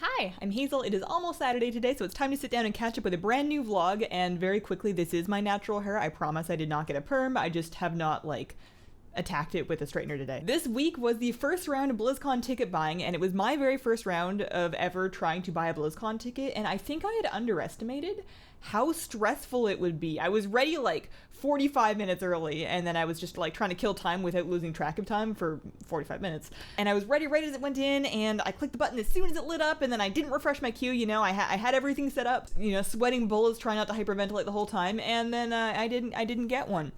Hi, I'm Hazel. It is almost Saturday today, so it's time to sit down and catch up with a brand new vlog, and very quickly, this is my natural hair. I promise I did not get a perm, I just have not, attacked it with a straightener today. This week was the first round of BlizzCon ticket buying, and it was my very first round of ever trying to buy a BlizzCon ticket, and I think I had underestimated how stressful it would be. I was ready 45 minutes early, and then I was just trying to kill time without losing track of time for 45 minutes. And I was ready right as it went in, and I clicked the button as soon as it lit up, and then I didn't refresh my queue, I had everything set up, sweating bullets, trying not to hyperventilate the whole time, and then I didn't get one.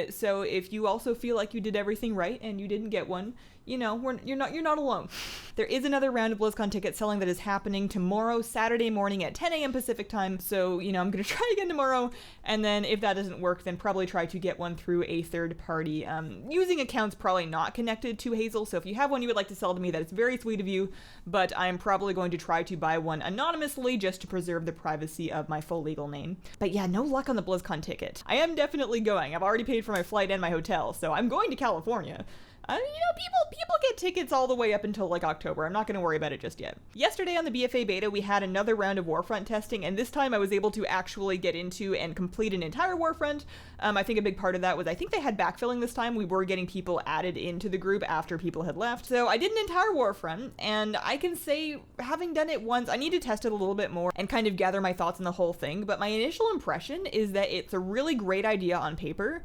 So if you also feel like you did everything right and you didn't get one, you're not alone. There is another round of BlizzCon ticket selling that is happening tomorrow, Saturday morning at 10 a.m. Pacific time. So, I'm going to try again tomorrow. And then if that doesn't work, then probably try to get one through a third party, using accounts probably not connected to Hazel. So if you have one you would like to sell to me, that is very sweet of you. But I'm probably going to try to buy one anonymously just to preserve the privacy of my full legal name. But yeah, no luck on the BlizzCon ticket. I am definitely going. I've already paid for my flight and my hotel, so I'm going to California. People get tickets all the way up until October. I'm not going to worry about it just yet. Yesterday on the BFA beta, we had another round of Warfront testing, and this time I was able to actually get into and complete an entire Warfront. I think a big part of that was I think they had backfilling this time. We were getting people added into the group after people had left. So I did an entire Warfront, and I can say, having done it once, I need to test it a little bit more and kind of gather my thoughts on the whole thing, but my initial impression is that it's a really great idea on paper.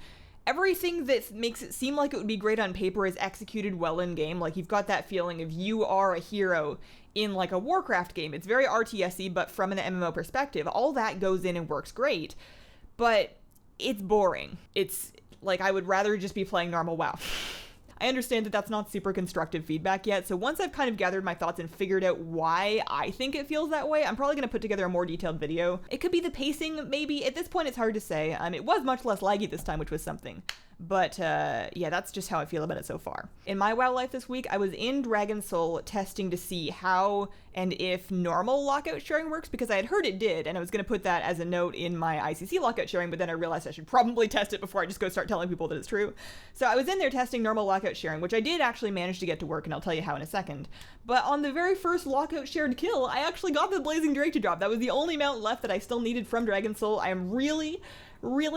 Everything that makes it seem like it would be great on paper is executed well in game. You've got that feeling of you are a hero in a Warcraft game. It's very RTS-y, but from an MMO perspective, all that goes in and works great. But it's boring. It's I would rather just be playing normal WoW. I understand that that's not super constructive feedback yet, so once I've kind of gathered my thoughts and figured out why I think it feels that way, I'm probably going to put together a more detailed video. It could be the pacing, maybe. At this point, it's hard to say. It was much less laggy this time, which was something. But, yeah, that's just how I feel about it so far. In my WoW life this week, I was in Dragon Soul testing to see how and if normal lockout sharing works, because I had heard it did, and I was going to put that as a note in my ICC lockout sharing, but then I realized I should probably test it before I just go start telling people that it's true. So I was in there testing normal lockout sharing, which I did actually manage to get to work, and I'll tell you how in a second. But on the very first lockout shared kill, I actually got the Blazing Drake to drop. That was the only mount left that I still needed from Dragon Soul. I am really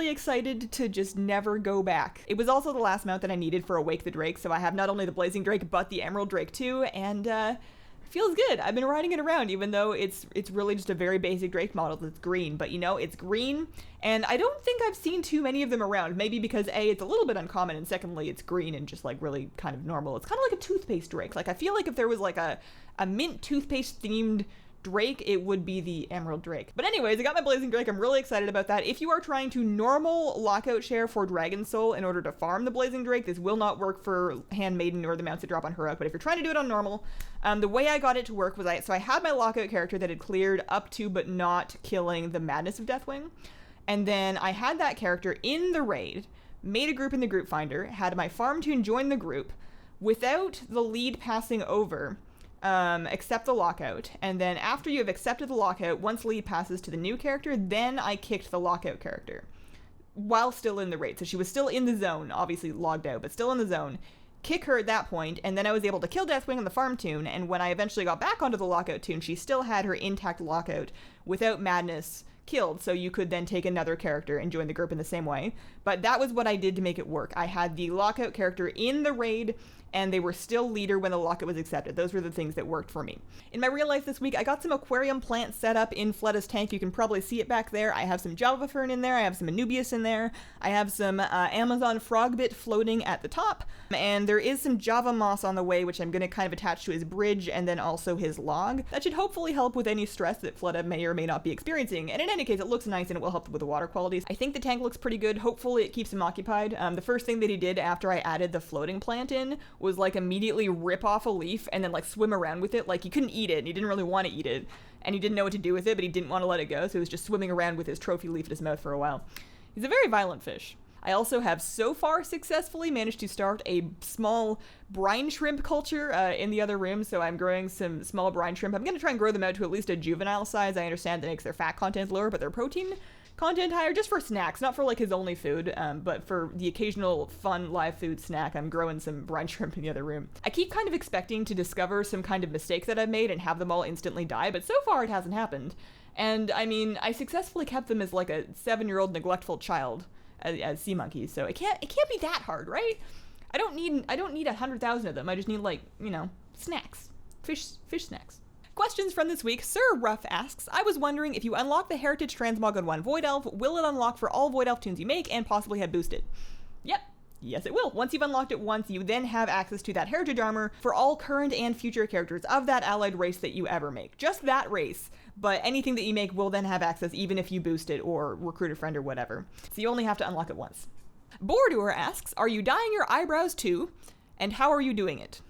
excited to just never go back. It was also the last mount that I needed for Awake the Drake, so I have not only the Blazing Drake, but the Emerald Drake too, and feels good. I've been riding it around, even though it's really just a very basic Drake model that's green, but it's green, and I don't think I've seen too many of them around, maybe because A, it's a little bit uncommon, and secondly, it's green and just really kind of normal. It's kind of like a toothpaste Drake. I feel like if there was a mint toothpaste themed Drake, it would be the Emerald Drake. But anyways, I got my Blazing Drake. I'm really excited about that. If you are trying to normal lockout share for Dragon Soul in order to farm the Blazing Drake, this will not work for Handmaiden or the mounts that drop on Heroic, but if you're trying to do it on normal, the way I got it to work was I had my lockout character that had cleared up to but not killing the Madness of Deathwing, and then I had that character in the raid, made a group in the group finder, had my farm tune join the group without the lead passing over, accept the lockout, and then after you have accepted the lockout, once lead passes to the new character, then I kicked the lockout character while still in the raid. So she was still in the zone, obviously logged out, but still in the zone. Kick her at that point, and then I was able to kill Deathwing on the farm tune, and when I eventually got back onto the lockout tune, she still had her intact lockout without Madness killed, so you could then take another character and join the group in the same way. But that was what I did to make it work. I had the lockout character in the raid, and they were still leader when the lockout was accepted. Those were the things that worked for me. In my real life this week, I got some aquarium plants set up in Fletta's tank. You can probably see it back there. I have some Java Fern in there. I have some Anubias in there. I have some Amazon Frogbit floating at the top. And there is some Java Moss on the way, which I'm going to kind of attach to his bridge and then also his log. That should hopefully help with any stress that Fletta may or may not be experiencing. And in any case, it looks nice and it will help with the water qualities. I think the tank looks pretty good. Hopefully it keeps him occupied. The first thing that he did after I added the floating plant in was immediately rip off a leaf and then swim around with it. He couldn't eat it and he didn't really want to eat it and he didn't know what to do with it, but he didn't want to let it go, so he was just swimming around with his trophy leaf in his mouth for a while. He's a very violent fish. I also have so far successfully managed to start a small brine shrimp culture in the other room, so I'm growing some small brine shrimp. I'm going to try and grow them out to at least a juvenile size. I understand that makes their fat content lower, but their protein content hire just for snacks, not for like his only food, but for the occasional fun live food snack. I'm growing some brine shrimp in the other room. I keep kind of expecting to discover some kind of mistake that I've made and have them all instantly die, but so far it hasn't happened. And I mean, I successfully kept them as like a 7-year-old neglectful child as sea monkeys, so it can't be that hard, right? I don't need 100,000 of them. I just need, like, you know, snacks, fish snacks. Questions from this week. Sir Ruff asks, I was wondering if you unlock the Heritage Transmog on one Void Elf, will it unlock for all Void Elf tunes you make and possibly have boosted? Yep. Yes, it will. Once you've unlocked it once, you then have access to that Heritage armor for all current and future characters of that allied race that you ever make. Just that race, but anything that you make will then have access even if you boost it or recruit a friend or whatever. So you only have to unlock it once. Bordur asks, are you dyeing your eyebrows too? And how are you doing it?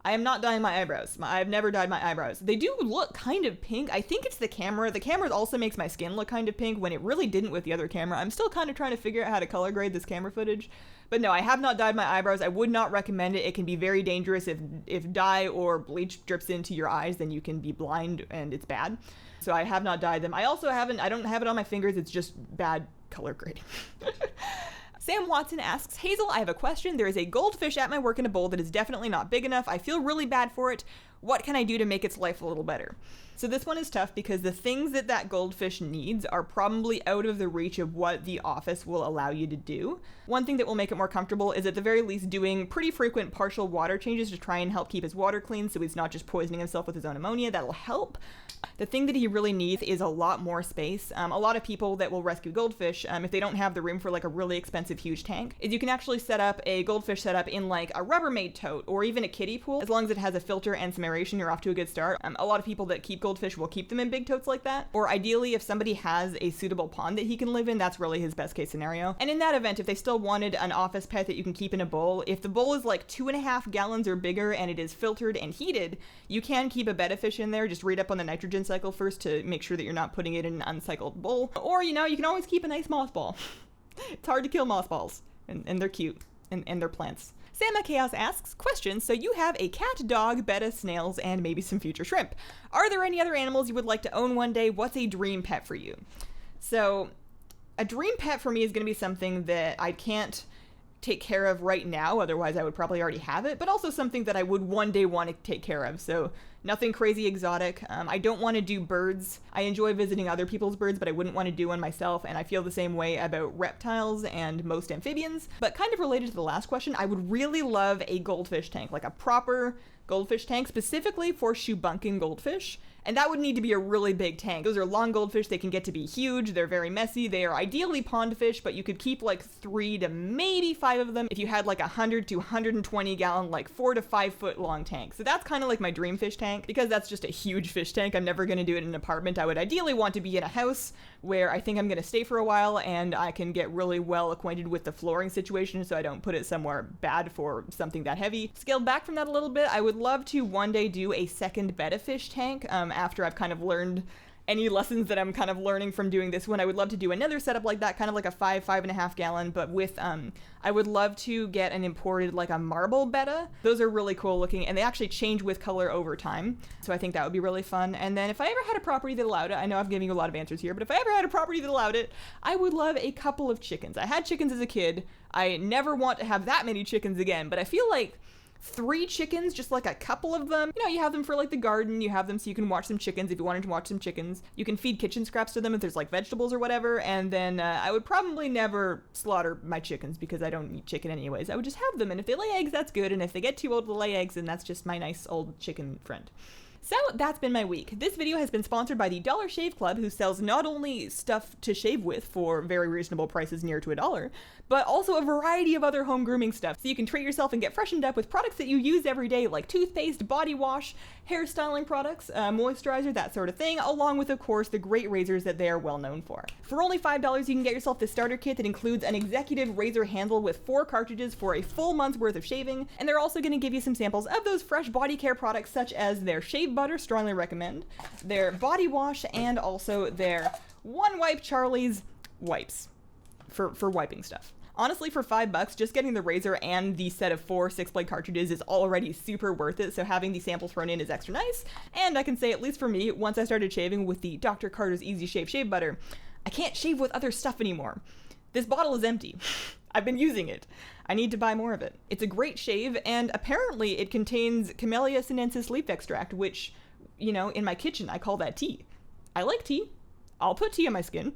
I am not dyeing my eyebrows. I've never dyed my eyebrows. They do look kind of pink. I think it's the camera. The camera also makes my skin look kind of pink when it really didn't with the other camera. I'm still kind of trying to figure out how to color grade this camera footage. But no, I have not dyed my eyebrows. I would not recommend it. It can be very dangerous. If dye or bleach drips into your eyes, then you can be blind and it's bad. So I have not dyed them. I don't have it on my fingers. It's just bad color grading. Sam Watson asks, Hazel, I have a question. There is a goldfish at my work in a bowl that is definitely not big enough. I feel really bad for it. What can I do to make its life a little better? So this one is tough because the things that goldfish needs are probably out of the reach of what the office will allow you to do. One thing that will make it more comfortable is at the very least doing pretty frequent partial water changes to try and help keep his water clean so he's not just poisoning himself with his own ammonia. That'll help. The thing that he really needs is a lot more space. A lot of people that will rescue goldfish, if they don't have the room for like a really expensive huge tank, is you can actually set up a goldfish setup in like a Rubbermaid tote or even a kiddie pool. As long as it has a filter and some aeration, you're off to a good start. A lot of people that keep goldfish will keep them in big totes like that. Or ideally, if somebody has a suitable pond that he can live in, that's really his best case scenario. And in that event, if they still wanted an office pet that you can keep in a bowl, if the bowl is like 2.5 gallons or bigger and it is filtered and heated, you can keep a betta fish in there. Just read up on the nitrogen cycle first to make sure that you're not putting it in an uncycled bowl. Or, you know, you can always keep a nice mothball. It's hard to kill mothballs, and they're cute, and they're plants. Sama Chaos asks, question, so you have a cat, dog, betta, snails, and maybe some future shrimp. Are there any other animals you would like to own one day? What's a dream pet for you? So, a dream pet for me is going to be something that I can't take care of right now, otherwise I would probably already have it, but also something that I would one day want to take care of. So nothing crazy exotic. I don't want to do birds. I enjoy visiting other people's birds, but I wouldn't want to do one myself, and I feel the same way about reptiles and most amphibians. But kind of related to the last question, I would really love a goldfish tank, like a proper goldfish tank specifically for Shubunkin goldfish. And that would need to be a really big tank. Those are long goldfish. They can get to be huge. They're very messy. They are ideally pond fish, but you could keep like 3 to maybe 5 of them if you had like 100 to 120 gallon, like 4 to 5 foot long tank. So that's kind of like my dream fish tank because that's just a huge fish tank. I'm never going to do it in an apartment. I would ideally want to be in a house where I think I'm going to stay for a while and I can get really well acquainted with the flooring situation so I don't put it somewhere bad for something that heavy. Scaled back from that a little bit, I would love to one day do a second betta fish tank after I've kind of learned any lessons that I'm kind of learning from doing this one. I would love to do another setup like that, kind of like a 5.5 gallon, but with, I would love to get an imported, like a marble betta. Those are really cool looking, and they actually change with color over time. So I think that would be really fun. And then if I ever had a property that allowed it, I know I'm giving you a lot of answers here, but if I ever had a property that allowed it, I would love a couple of chickens. I had chickens as a kid. I never want to have that many chickens again, but I feel like 3 chickens, just like a couple of them. You know, you have them for like the garden, you have them so you can watch some chickens if you wanted to watch some chickens. You can feed kitchen scraps to them if there's like vegetables or whatever, and then I would probably never slaughter my chickens because I don't eat chicken anyways. I would just have them, and if they lay eggs, that's good, and if they get too old to lay eggs, then that's just my nice old chicken friend. So that's been my week. This video has been sponsored by the Dollar Shave Club, who sells not only stuff to shave with for very reasonable prices near to $1, but also a variety of other home grooming stuff. So you can treat yourself and get freshened up with products that you use every day, like toothpaste, body wash, hair styling products, moisturizer, that sort of thing, along with, of course, the great razors that they are well known for. For only $5, you can get yourself the starter kit that includes an executive razor handle with 4 cartridges for a full month's worth of shaving, and they're also going to give you some samples of those fresh body care products such as their shave butter, strongly recommend, their body wash, and also their One Wipe Charlie's wipes for wiping stuff. Honestly, for $5, just getting the razor and the set of 4 6-blade cartridges is already super worth it, so having the sample thrown in is extra nice. And I can say, at least for me, once I started shaving with the Dr. Carter's Easy Shave Shave Butter, I can't shave with other stuff anymore. This bottle is empty. I've been using it. I need to buy more of it. It's a great shave, and apparently it contains Camellia sinensis leaf extract, which, you know, in my kitchen I call that tea. I like tea. I'll put tea on my skin.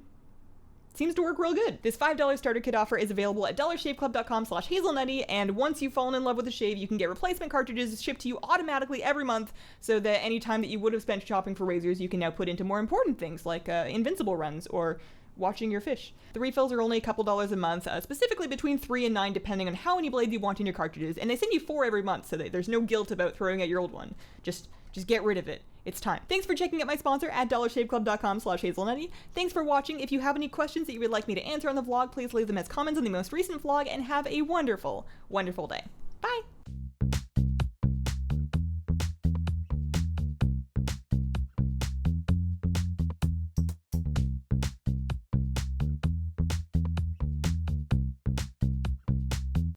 Seems to work real good. This $5 starter kit offer is available at dollarshaveclub.com/hazelnutty, and once you've fallen in love with the shave, you can get replacement cartridges shipped to you automatically every month, so that any time that you would have spent shopping for razors, you can now put into more important things like invincible runs or watching your fish. The refills are only a couple dollars a month, specifically between 3 and 9 depending on how many blades you want in your cartridges, and they send you 4 every month, so that there's no guilt about throwing out your old one. Just get rid of it. It's time. Thanks for checking out my sponsor at dollarshaveclub.com/hazelnutty. Thanks for watching. If you have any questions that you would like me to answer on the vlog, please leave them as comments on the most recent vlog, and have a wonderful, wonderful day. Bye!